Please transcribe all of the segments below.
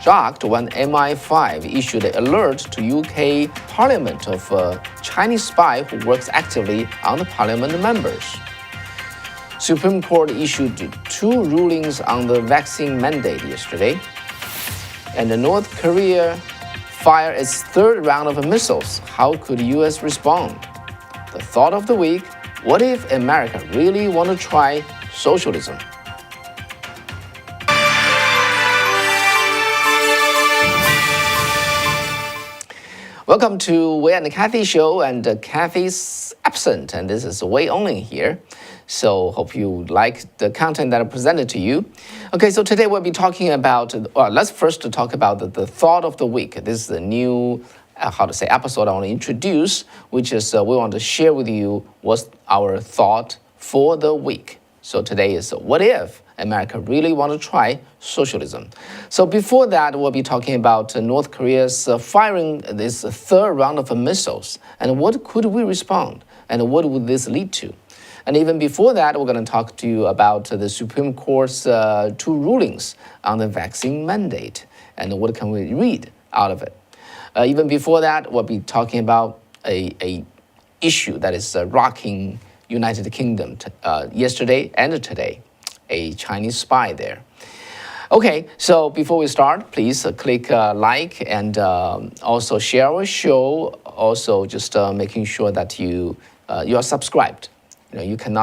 shocked when MI5 issued an alert to UK Parliament of a Chinese spy who works actively on the Parliament members. Supreme Court issued 2 rulings on the vaccine mandate yesterday. And North Korea fired its 3rd round of missiles. How could US respond? The thought of the week: what if America really want to try socialism? Welcome to Wei and Kathy show, and Kathy's absent, and this is Wei only here. So hope you like the content that I presented to you. Okay, so today we'll be talking about, let's first talk about the thought of the week. This is a new, episode I want to introduce, which is we want to share with you what's our thought for the week. So today is what if America really want to try socialism? So before that, we'll be talking about North Korea's firing this 3rd round of missiles, and what could we respond, and what would this lead to? And even before that, we're going to talk to you about the Supreme Court's 2 rulings on the vaccine mandate, and what can we read out of it. Even before that, we'll be talking about a issue that is rocking United Kingdom yesterday and today, a Chinese spy there. Okay, so before we start, please click like and also share our show. Also, just making sure that you are subscribed. You can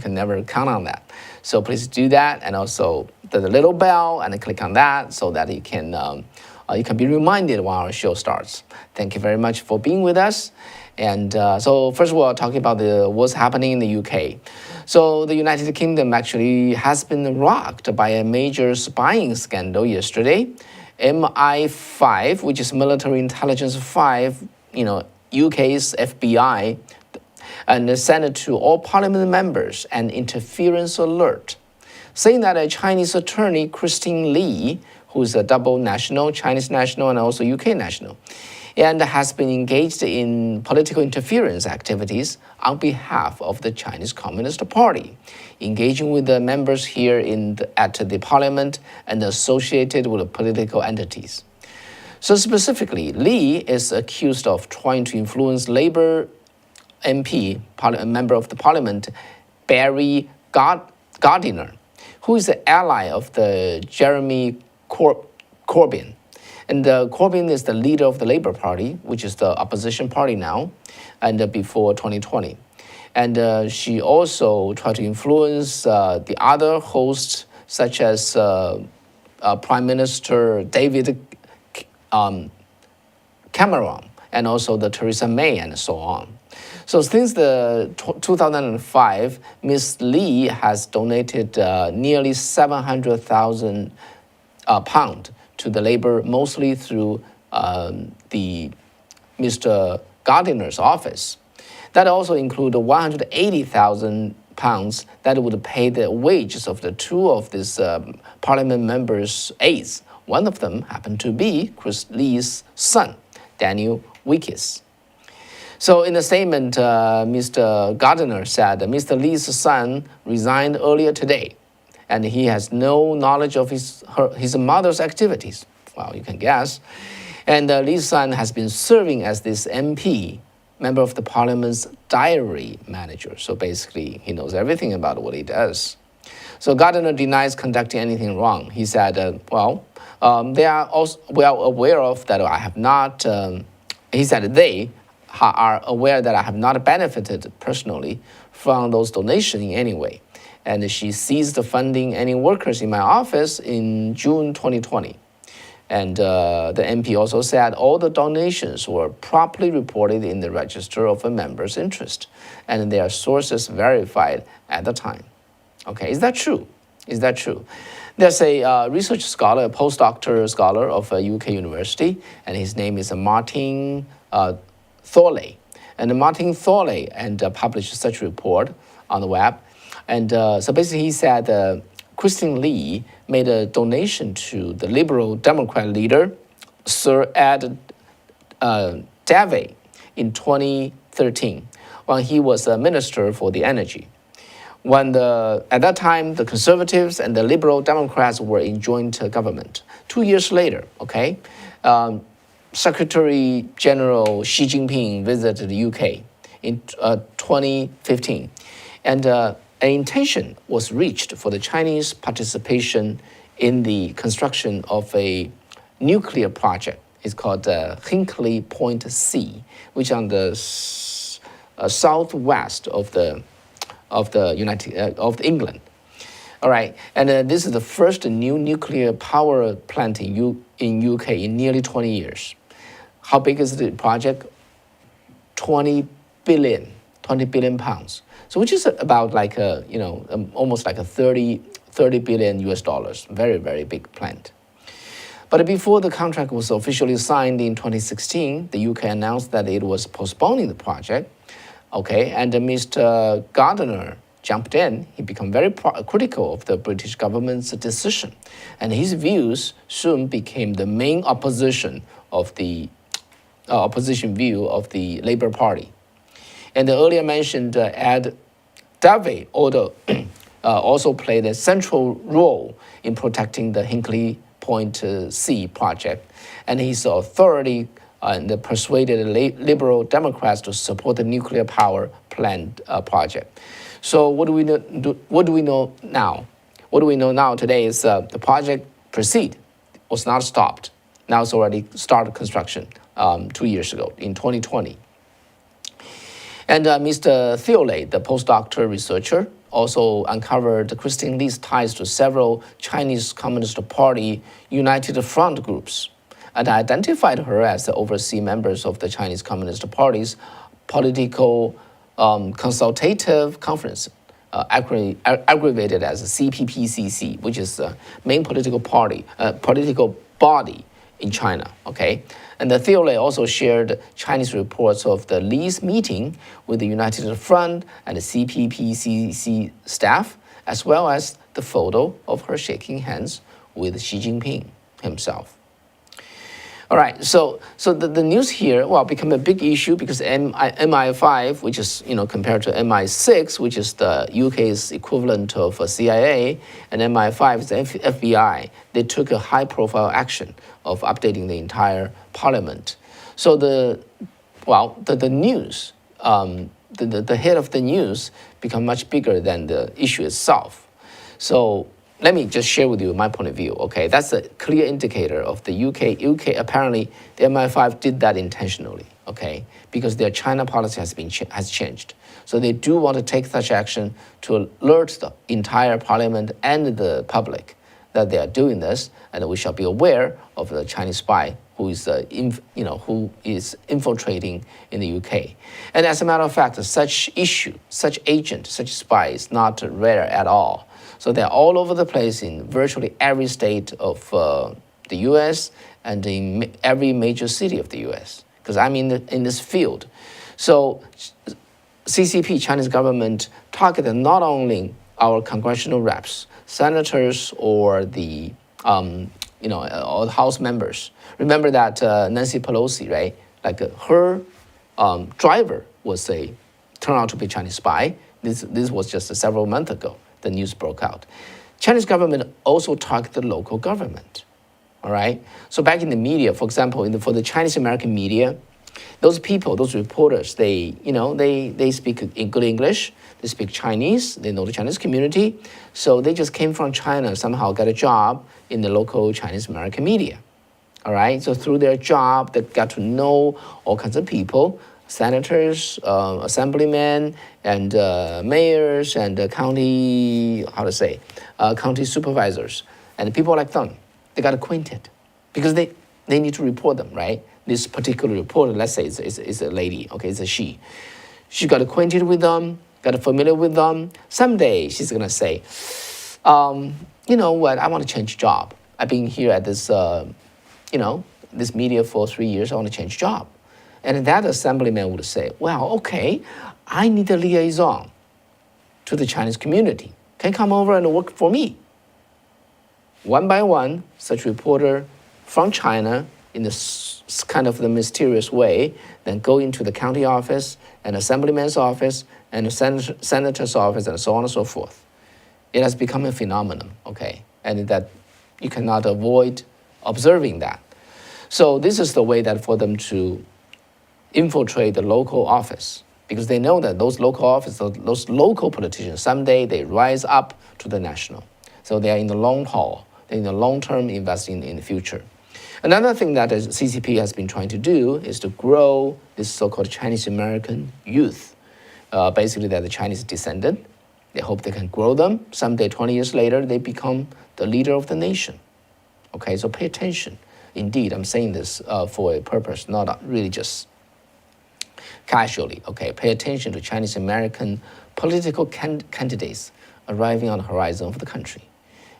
never count on that. So please do that, and also the little bell, and click on that so that you can be reminded when our show starts. Thank you very much for being with us. And so first of all, talking about what's happening in the UK. So the United Kingdom actually has been rocked by a major spying scandal yesterday. MI5, which is Military Intelligence 5, UK's FBI, and sent it to all parliament members an interference alert, saying that a Chinese attorney, Christine Lee, who is a double national, Chinese national and also UK national, and has been engaged in political interference activities on behalf of the Chinese Communist Party, engaging with the members here at the parliament and associated with political entities. So specifically, Lee is accused of trying to influence Labour MP, a member of the parliament, Barry Gardiner, who is an ally of the Jeremy Corbyn. And Corbyn is the leader of the Labour Party, which is the opposition party now, and before 2020. And she also tried to influence the other hosts, such as Prime Minister David Cameron, and also the Theresa May, and so on. So since the 2005, Ms. Lee has donated nearly 700,000 pounds to the Labour, mostly through the Mr. Gardiner's office. That also included 180,000 pounds that would pay the wages of the 2 of these parliament members' aides. One of them happened to be Chris Lee's son, Daniel Wickes. So in a statement, Mr. Gardiner said Mr. Lee's son resigned earlier today, and he has no knowledge of his mother's activities. Well, you can guess. And Lee's son has been serving as this MP, member of the parliament's diary manager. So basically, he knows everything about what he does. So Gardiner denies conducting anything wrong. He said, they are also well aware of that I have not, he said they are aware that I have not benefited personally from those donations in any way. And she ceased funding any workers in my office in June 2020. And the MP also said all the donations were properly reported in the register of a member's interest, and their sources verified at the time. Okay, is that true? Is that true? There's a research scholar, a postdoctoral scholar of a UK university, and his name is Martin Thorley. And Martin Thorley published such a report on the web. And so basically he said Christine Lee made a donation to the Liberal Democrat leader, Sir Ed Davey, in 2013, when he was a minister for the energy. At that time, the Conservatives and the Liberal Democrats were in joint government. 2 years later, okay, Secretary General Xi Jinping visited the UK in 2015, and an intention was reached for the Chinese participation in the construction of a nuclear project. It's called Hinkley Point C, which on the southwest of the of England. All right, and this is the first new nuclear power plant in UK in nearly 20 years. How big is the project? 20 billion pounds. So which is about like almost like a 30 billion US dollars. Very, very big plant. But before the contract was officially signed in 2016, the UK announced that it was postponing the project. Okay, and Mr. Gardner jumped in. He became very critical of the British government's decision, and his views soon became the main opposition of the opposition view of the Labour Party. And the earlier mentioned Ed Davey also played a central role in protecting the Hinkley Point C project, and his authority and persuaded Liberal Democrats to support the nuclear power plant project. So what do we know? What do we know now? What do we know now today is the project was not stopped. Now it's already started construction 2 years ago in 2020. And Mr. Thiolei, the postdoctoral researcher, also uncovered Christine Li's ties to several Chinese Communist Party United Front groups, and identified her as the overseas members of the Chinese Communist Party's political consultative conference, abbreviated as CPPCC, which is the main political body in China. Okay, and the Thiolei also shared Chinese reports of the Li's meeting with the United Front and the CPPCC staff, as well as the photo of her shaking hands with Xi Jinping himself. All right, so the news here, become a big issue because MI5, which is, compared to MI6, which is the UK's equivalent of CIA, and MI5 is the FBI, they took a high-profile action of updating the entire parliament. So the news, the head of the news become much bigger than the issue itself. So let me just share with you my point of view, okay? That's a clear indicator of the UK. Apparently, the MI5 did that intentionally, okay? Because their China policy has changed. So they do want to take such action to alert the entire parliament and the public that they are doing this, and we shall be aware of the Chinese spy who is infiltrating in the UK. And as a matter of fact, such agent, such spy is not rare at all. So they're all over the place in virtually every state of the U.S. and in every major city of the U.S. because I'm in this field. So CCP, Chinese government, targeted not only our congressional reps, senators, or the or the House members. Remember that Nancy Pelosi, right? Like her driver turned out to be Chinese spy. This was just several months ago. The news broke out. Chinese government also targeted local government. All right. So back in the media, for example, for the Chinese American media, those people, those reporters, they speak in good English. They speak Chinese. They know the Chinese community. So they just came from China, somehow got a job in the local Chinese American media. All right. So through their job, they got to know all kinds of people. Senators, assemblymen, and mayors, and county supervisors, and people like them. They got acquainted because they need to report them, right? This particular reporter, let's say, is a lady, okay, it's a she. She got acquainted with them, got familiar with them. Someday she's gonna say, you know what? I want to change job. I've been here at this, this media for 3 years. I want to change job. And that assemblyman would say, well, okay, I need a liaison to the Chinese community. Can come over and work for me. One by one, such reporter from China, in this kind of the mysterious way, then go into the county office, and assemblyman's office, and the senator's office, and so on and so forth. It has become a phenomenon, okay? And that you cannot avoid observing that. So this is the way that for them to infiltrate the local office, because they know that those local offices, those local politicians, someday they rise up to the national. So they are in the long haul, they're in the long-term investing in the future. Another thing that the CCP has been trying to do is to grow this so-called Chinese American youth. Basically, they're the Chinese descendant. They hope they can grow them. Someday, 20 years later, they become the leader of the nation. Okay, so pay attention. Indeed, I'm saying this for a purpose, not really just casually. Okay, pay attention to Chinese American political candidates arriving on the horizon of the country,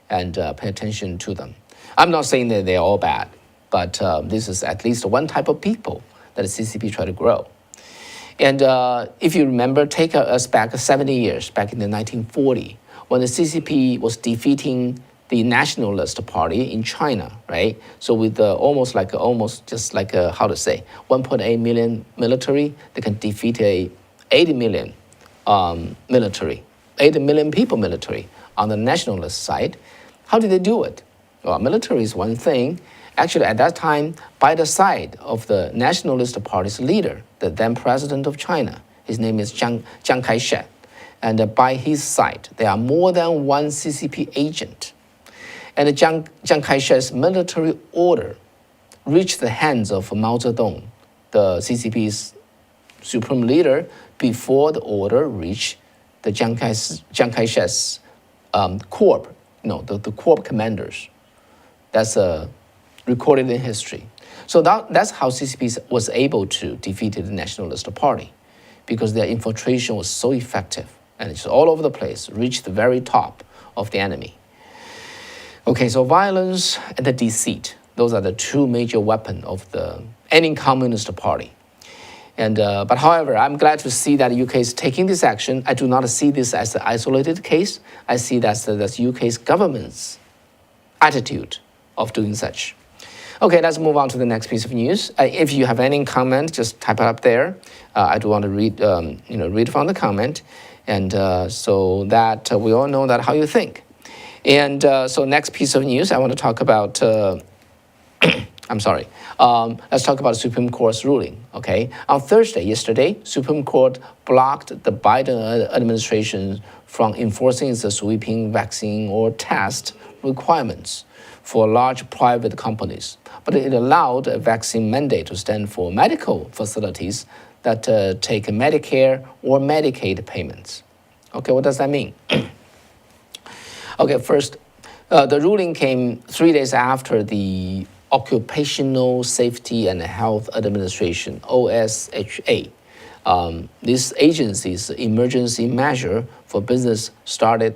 and pay attention to them. I'm not saying that they're all bad, but this is at least one type of people that the CCP try to grow. And if you remember, take us back 70 years, back in the 1940, when the CCP was defeating the Nationalist Party in China, right? So with almost just like 1.8 million military, they can defeat a 80 million military, 80 million people military on the nationalist side. How did they do it? Well, military is one thing. Actually, at that time, by the side of the Nationalist Party's leader, the then president of China, his name is Chiang Kai-shek, and by his side, there are more than one CCP agent. And Chiang Kai-shek's military order reached the hands of Mao Zedong, the CCP's supreme leader, before the order reached the Chiang Kai-shek's corps, the corps commanders. That's recorded in history. So that's how CCP was able to defeat the Nationalist Party, because their infiltration was so effective and it's all over the place, reached the very top of the enemy. Okay, so violence and the deceit, those are the two major weapons of the any Communist Party. And but however, I'm glad to see that the UK is taking this action. I do not see this as an isolated case. I see that's the UK's government's attitude of doing such. Okay, let's move on to the next piece of news. If you have any comment, just type it up there. I do want to read, read from the comment, and so that we all know that how you think. And so next piece of news, I want to talk about. I'm sorry. Let's talk about Supreme Court's ruling. Okay, on Thursday, yesterday, Supreme Court blocked the Biden administration from enforcing its sweeping vaccine or test requirements for large private companies, but it allowed a vaccine mandate to stand for medical facilities that take Medicare or Medicaid payments. Okay, what does that mean? Okay, first, the ruling came 3 days after the Occupational Safety and Health Administration, OSHA. This agency's emergency measure for business started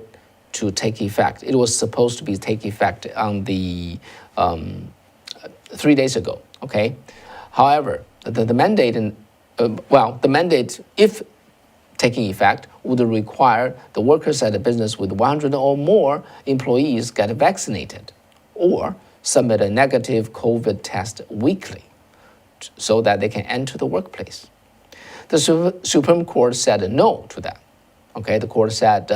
to take effect. It was supposed to take effect on the 3 days ago. Okay, however, the mandate the mandate, if taking effect, would require the workers at a business with 100 or more employees get vaccinated, or submit a negative COVID test weekly, so that they can enter the workplace. The Supreme Court said no to that. Okay, the court said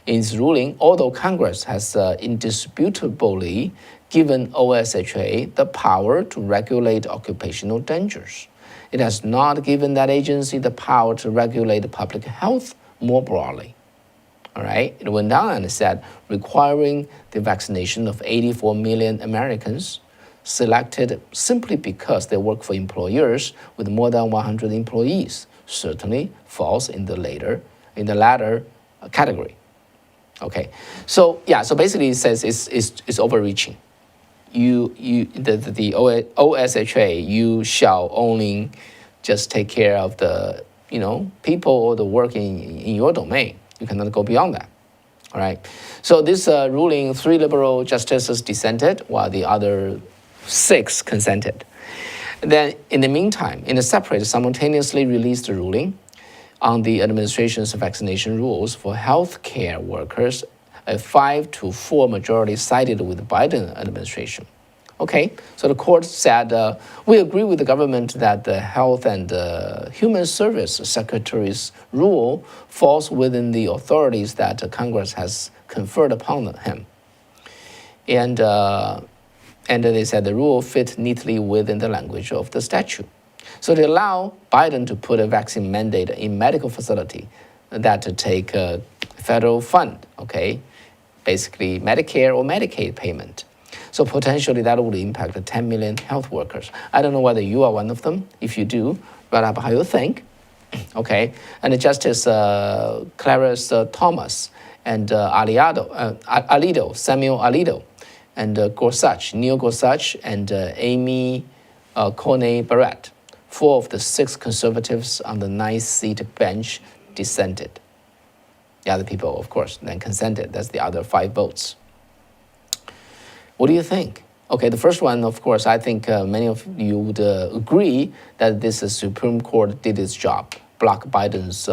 in its ruling, although Congress has indisputably given OSHA the power to regulate occupational dangers, it has not given that agency the power to regulate public health more broadly. All right, it went on and said requiring the vaccination of 84 million Americans selected simply because they work for employers with more than 100 employees certainly falls in the latter category. Okay, so yeah, so basically it says it's overreaching. The OSHA, you shall only just take care of the people or the work in your domain. You cannot go beyond that. All right. So this ruling, 3 liberal justices dissented, while the other 6 consented. Then, in the meantime, in a separate, simultaneously released ruling on the administration's vaccination rules for healthcare workers, a 5-4 majority sided with the Biden administration. Okay, so the court said, we agree with the government that the Health and Human Service Secretary's rule falls within the authorities that Congress has conferred upon him. And And they said the rule fit neatly within the language of the statute. So they allow Biden to put a vaccine mandate in medical facility that to take a federal fund, okay, basically Medicare or Medicaid payment. So potentially that would impact 10 million health workers. I don't know whether you are one of them. If you do, write up how you think, okay. And Justice Clarence Thomas and Alito, Samuel Alito, and Gorsuch, Neil Gorsuch, and Amy Coney Barrett. 4 of the 6 conservatives on the 9-seat bench dissented. The other people, of course, then consented. That's the other 5 votes. What do you think? Okay, the first one, of course, I think many of you would agree that this Supreme Court did its job, block Biden's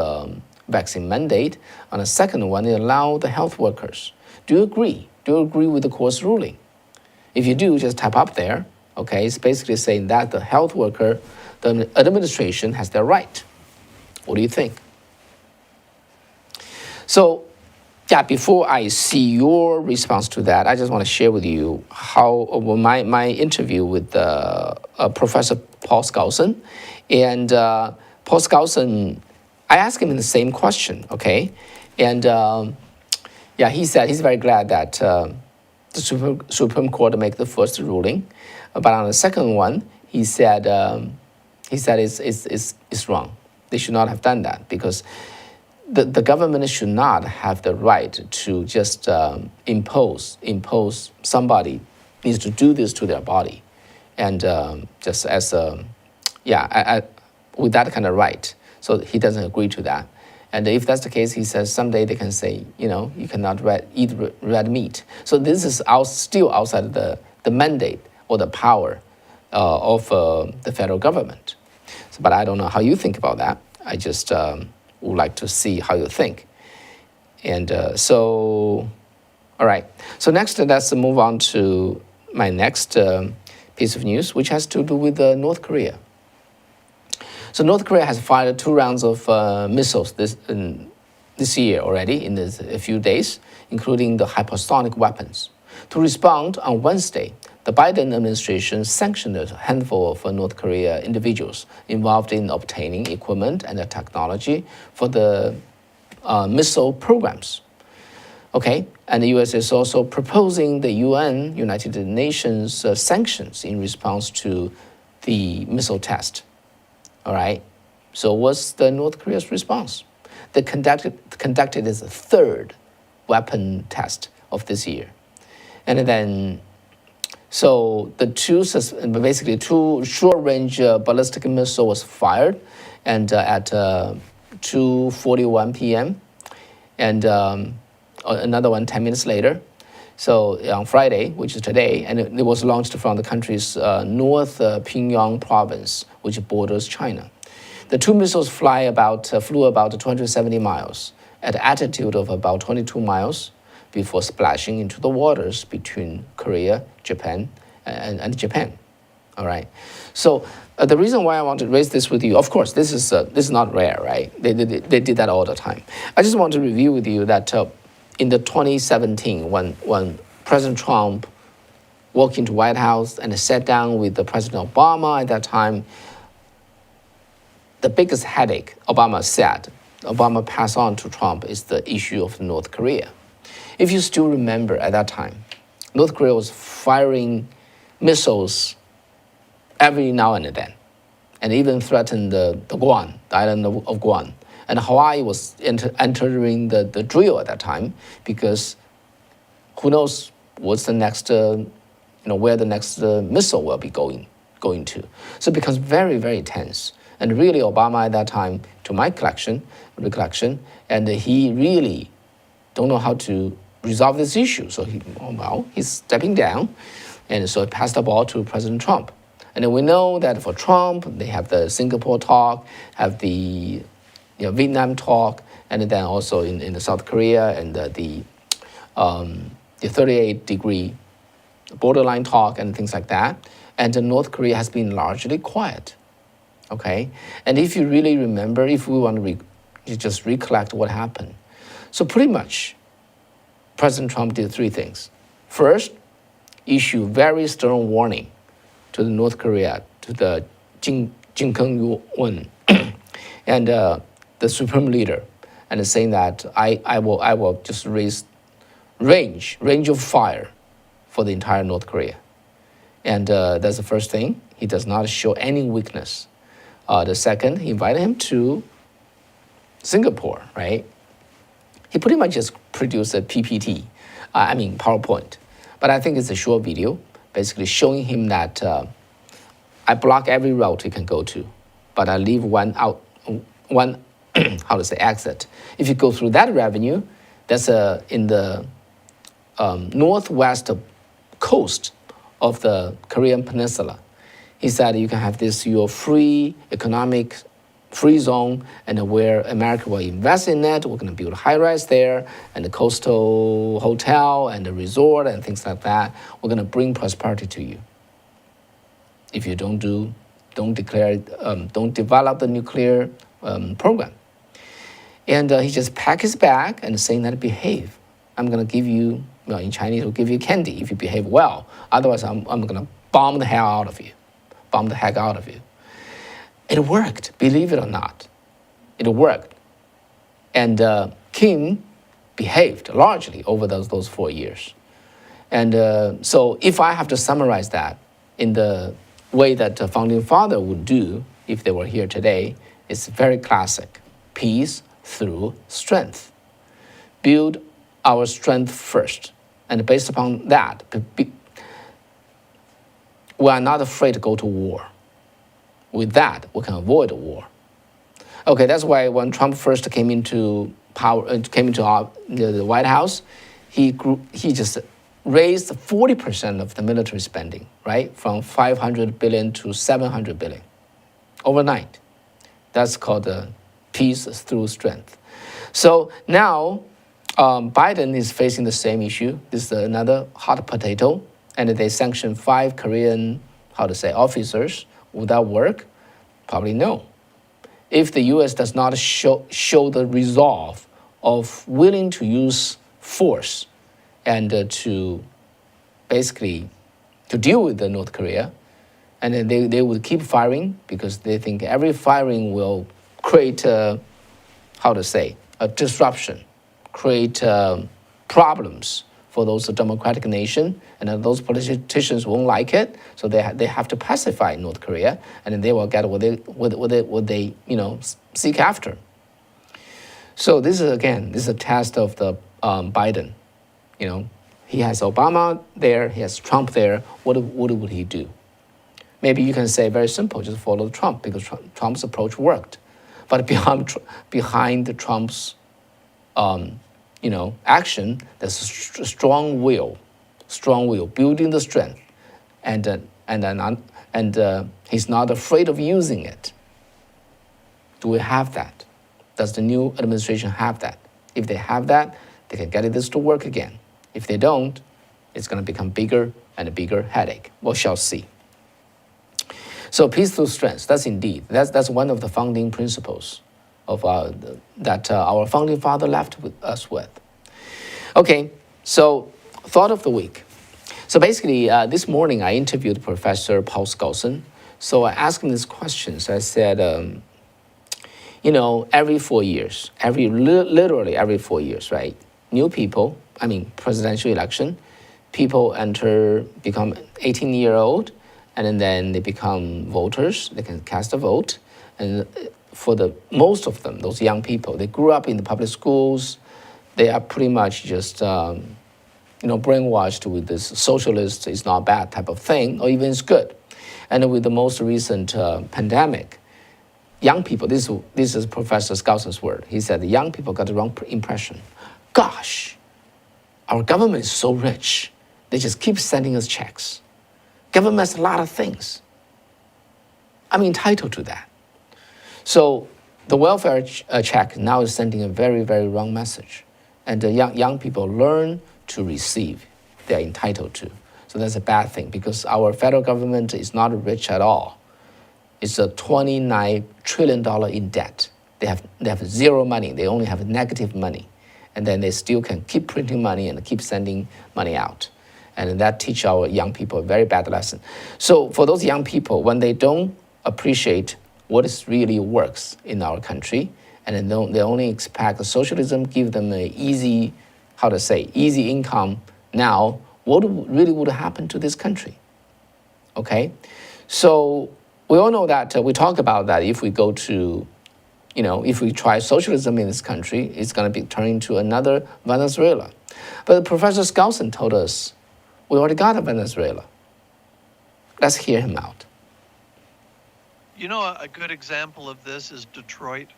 vaccine mandate. On the second one, it allowed the health workers. Do you agree? Do you agree with the court's ruling? If you do, just type up there. Okay, it's basically saying that the health worker, the administration has their right. What do you think? So, yeah, before I see your response to that, I just want to share with you how my interview with Professor Paul Skousen. And Paul Skousen, I asked him the same question, okay? And yeah, he said he's very glad that the Supreme Court make the first ruling. But on the second one, he said it's wrong. They should not have done that because the government should not have the right to just impose somebody needs to do this to their body, and just as with that kind of right. So he doesn't agree to that. And if that's the case, he says someday they can say, you cannot eat red meat. So this is still outside the mandate or the power of the federal government. So, but I don't know how you think about that. I just would like to see how you think. And all right. So next, let's move on to my next piece of news, which has to do with North Korea. So North Korea has fired 2 rounds of missiles this year already in a few days, including the hypersonic weapons. To respond, on Wednesday, the Biden administration sanctioned a handful of North Korea individuals involved in obtaining equipment and technology for the missile programs. Okay, and the U.S. is also proposing the UN, United Nations sanctions in response to the missile test. All right, so what's the North Korea's response? They conducted its 3rd weapon test of this year. And then, so the 2 short-range ballistic missile was fired and at 2:41 p.m. and another one 10 minutes later. So on Friday, which is today, and it was launched from the country's North Pyongyang province, which borders China. The 2 missiles flew about 270 miles at an altitude of about 22 miles before splashing into the waters between Korea, Japan, and Japan. All right. So the reason why I want to raise this with you, of course, this is not rare, right? They did that all the time. I just want to review with you that in the 2017, when President Trump walked into White House and sat down with the President Obama at that time, the biggest headache Obama passed on to Trump is the issue of North Korea. If you still remember at that time, North Korea was firing missiles every now and then, and even threatened the Guam, the island of Guam. And Hawaii was entering the drill at that time because who knows what's the next, where the next missile will be going to. So it becomes very, very tense. And really, Obama at that time, to my recollection, and he really don't know how to resolve this issue. So he's stepping down, and so he passed the ball to President Trump. And then we know that for Trump, they have the Singapore talk, have the Vietnam talk, and then also in the South Korea and the 38-degree borderline talk and things like that. And North Korea has been largely quiet. Okay, and if you really remember, if we want to just recollect what happened, so pretty much, President Trump did 3 things. First, issue very stern warning to the North Korea, to the Kim Jong-un, and the supreme leader, and saying that I will just raise range of fire for the entire North Korea. And that's the first thing. He does not show any weakness. The second, he invited him to Singapore, right? He pretty much just produced a PPT, PowerPoint. But I think it's a short video, basically showing him that I block every route he can go to, but I leave one exit. If you go through that avenue, that's in the northwest coast of the Korean Peninsula. He said you can have your free economic free zone, and where America will invest in it. We're going to build a high-rise there, and the coastal hotel, and the resort, and things like that. We're going to bring prosperity to you. If you don't develop the nuclear program. And he just packed his bag and saying that behave. I'm going to give you, in Chinese, we'll give you candy if you behave well. Otherwise, I'm going to bomb the heck out of you. It worked, believe it or not. It worked. And Kim behaved largely over those 4 years. And so if I have to summarize that in the way that the founding father would do if they were here today, it's very classic. Peace through strength. Build our strength first. And based upon that, we are not afraid to go to war. With that, we can avoid a war. Okay, that's why when Trump first came into power, the White House, he just raised 40% of the military spending, right, from $500 billion to $700 billion overnight. That's called peace through strength. So now Biden is facing the same issue. This is another hot potato, and they sanctioned 5 Korean, officers. Would that work? Probably no. If the U.S. does not show the resolve of willing to use force and to basically to deal with the North Korea, and then they would keep firing because they think every firing will create a disruption, create problems for those democratic nation, and those politicians won't like it, so they have to pacify North Korea, and then they will get what they seek after. So this is a test of the Biden. He has Obama there, he has Trump there. What would he do? Maybe you can say very simple, just follow Trump because Trump's approach worked, but behind Trump's action, there's a strong will, building the strength, and he's not afraid of using it. Do we have that? Does the new administration have that? If they have that, they can get this to work again. If they don't, it's going to become bigger and a bigger headache. We shall see. So peace through strength. That's one of the founding principles of that our founding father left us with. Okay, so thought of the week. So basically, this morning I interviewed Professor Paul Scholes. So I asked him these questions. I said, every 4 years, literally every 4 years, right? New people, presidential election, people become 18-year-old, and then they become voters. They can cast a vote. And for most of them, those young people, they grew up in the public schools. They are pretty much just, brainwashed with this socialist is not bad type of thing, or even it's good. And with the most recent pandemic, young people, this is Professor Scholes' word. He said the young people got the wrong impression. Gosh, our government is so rich. They just keep sending us checks. Government has a lot of things. I'm entitled to that. So the welfare check now is sending a very, very wrong message. And the young people learn to receive. They're entitled to. So that's a bad thing because our federal government is not rich at all. It's a $29 trillion in debt. They have zero money. They only have negative money. And then they still can keep printing money and keep sending money out. And that teach our young people a very bad lesson. So for those young people, when they don't appreciate what is really works in our country, and they only expect socialism give them an easy, easy income. Now, what really would happen to this country? Okay, so we all know that we talked about that. If we go to, if we try socialism in this country, it's going to be turned into another Venezuela. But Professor Scholes told us we already got a Venezuela. Let's hear him out. A good example of this is Detroit.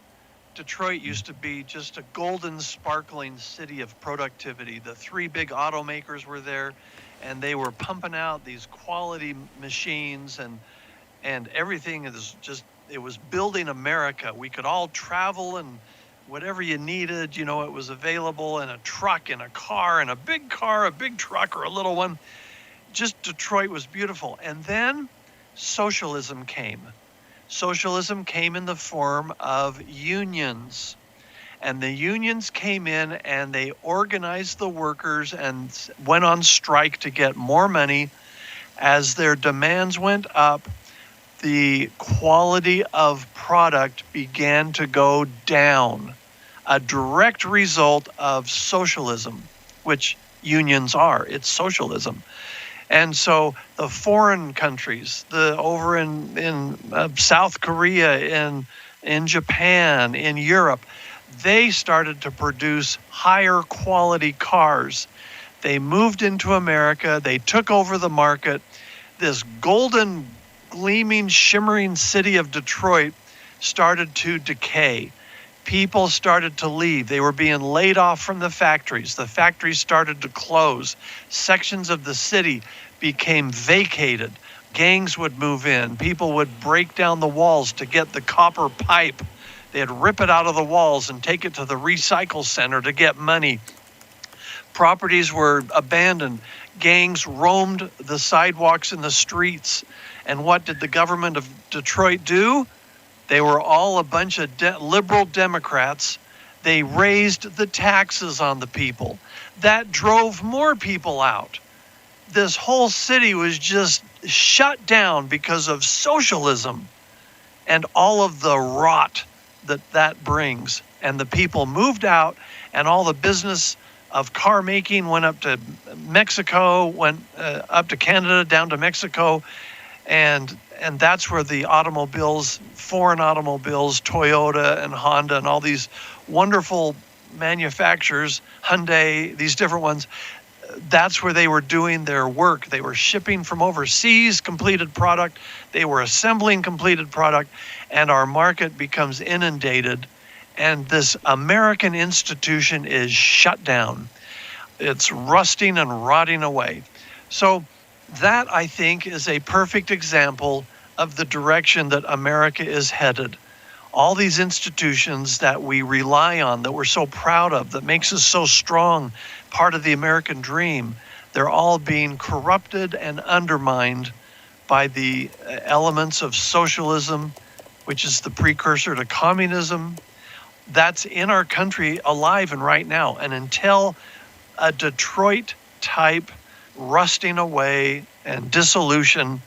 Detroit used to be just a golden, sparkling city of productivity. The three big automakers were there, and they were pumping out these quality machines, and everything it was building America. We could all travel, and whatever you needed, it was available in a truck, in a car, in a big truck, or a little one. Just Detroit was beautiful. And then socialism came. Socialism came in the form of unions. And the unions came in and they organized the workers and went on strike to get more money. As their demands went up, the quality of product began to go down. A direct result of socialism, which unions are. It's socialism. And so the foreign countries, over in South Korea, in Japan, in Europe, they started to produce higher quality cars. They moved into America. They took over the market. This golden, gleaming, shimmering city of Detroit started to decay. People started to leave. They were being laid off from the factories. The factories started to close. Sections of the city became vacated. Gangs would move in. People would break down the walls to get the copper pipe. They'd rip it out of the walls and take it to the recycle center to get money. Properties were abandoned. Gangs roamed the sidewalks and the streets. And what did the government of Detroit do? They were all a bunch of liberal Democrats. They raised the taxes on the people. That drove more people out. This whole city was just shut down because of socialism and all of the rot that brings. And the people moved out, and all the business of car making went up to Mexico, went up to Canada, down to Mexico. And that's where the automobiles, foreign automobiles, Toyota and Honda and all these wonderful manufacturers, Hyundai, these different ones, that's where they were doing their work. They were shipping from overseas completed product. They were assembling completed product, and our market becomes inundated. And this American institution is shut down. It's rusting and rotting away. So that, I think, is a perfect example of the direction that America is headed. All these institutions that we rely on, that we're so proud of, that makes us so strong, part of the American dream, they're all being corrupted and undermined by the elements of socialism, which is the precursor to communism. That's in our country, alive and right now. And until a Detroit-type rusting away and dissolution,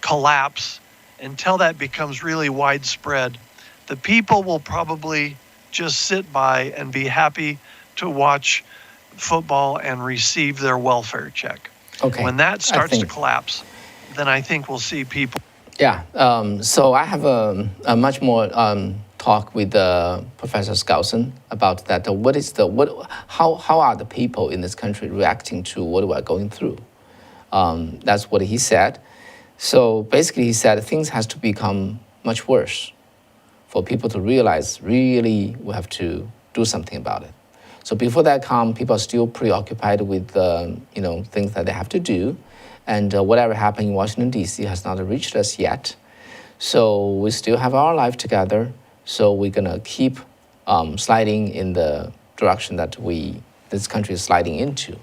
collapse, until that becomes really widespread, the people will probably just sit by and be happy to watch football and receive their welfare check. Okay. When that starts to collapse, then I think we'll see people. Yeah. So I have a much more talk with Professor Scholes about that. How are the people in this country reacting to what we are going through? That's what he said. So basically, he said things has to become much worse for people to realize really we have to do something about it. So before that comes, people are still preoccupied with things that they have to do, and whatever happened in Washington D.C. has not reached us yet. So we still have our life together. So we're gonna keep sliding in the direction that this country is sliding into.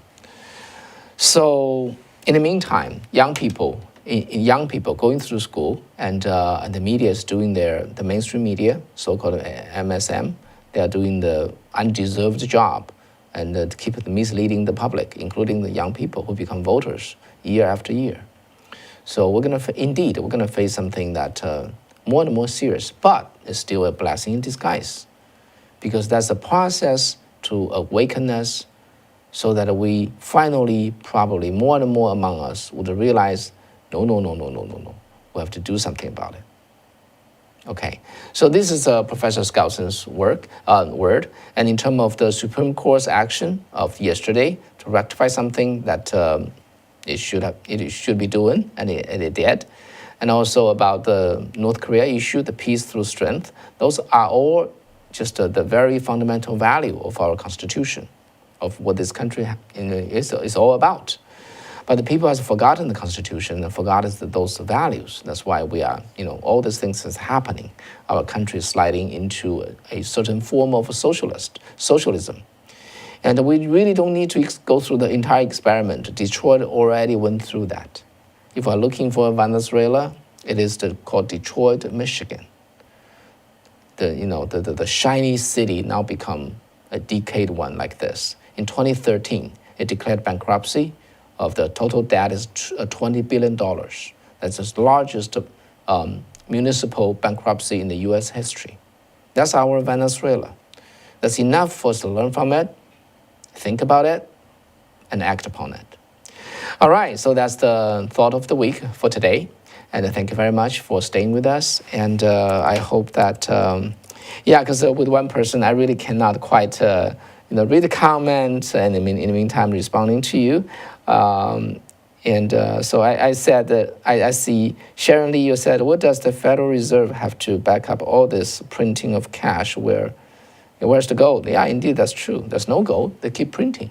So in the meantime, young people going through school, and the media is doing the mainstream media, so-called MSM, they are doing the undeserved job and to keep misleading the public, including the young people who become voters year after year. So we're going to face something that more and more serious, but it's still a blessing in disguise, because that's a process to awaken us, so that we finally, probably more and more among us, would realize, no, we have to do something about it. Okay, so this is Professor Skousen's word, and in terms of the Supreme Court's action of yesterday to rectify something that it should be doing, and it did, and also about the North Korea issue, the peace through strength. Those are all just the very fundamental value of our Constitution, of what this country is all about. But the people has forgotten the Constitution and forgotten those values. That's why we are, all these things is happening. Our country is sliding into a certain form of socialism. And we really don't need to go through the entire experiment. Detroit already went through that. If we're looking for Venezuela, it is called Detroit, Michigan. The shiny city now become a decayed one like this. In 2013, it declared bankruptcy. Of the total debt is $20 billion. That's the largest municipal bankruptcy in the U.S. history. That's our Venezuela. That's enough for us to learn from it, think about it, and act upon it. All right, so that's the thought of the week for today. And thank you very much for staying with us. And I hope that, because with one person, I really cannot quite read the comments and in the meantime responding to you. So I said that I see Sharon Lee, you said, what does the Federal Reserve have to back up all this printing of cash? Where's the gold? Yeah, indeed, that's true. There's no gold. They keep printing.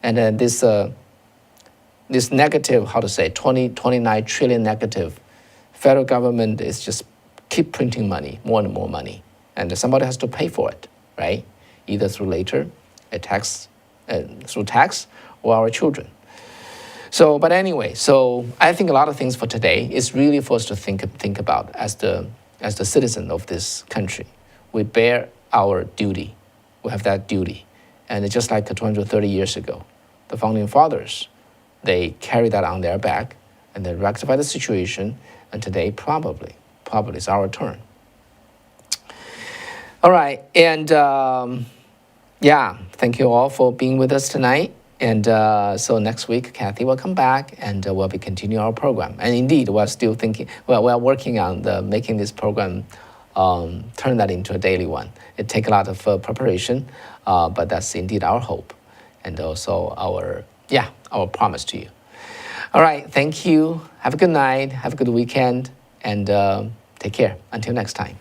And then this negative, 29 trillion negative, federal government is just keep printing money, more and more money. And somebody has to pay for it, right? Either through through tax, or our children. So, but anyway, so I think a lot of things for today is really for us to think about as the citizen of this country. We bear our duty. We have that duty. And just like 230 years ago, the founding fathers, they carry that on their back and they rectify the situation. And today, probably it's our turn. All right. And thank you all for being with us tonight. And so next week, Kathy will come back and we'll be continuing our program. And indeed, we're still thinking, we're working on making this program, turn that into a daily one. It takes a lot of preparation, but that's indeed our hope. And also our promise to you. All right, thank you. Have a good night. Have a good weekend. And take care. Until next time.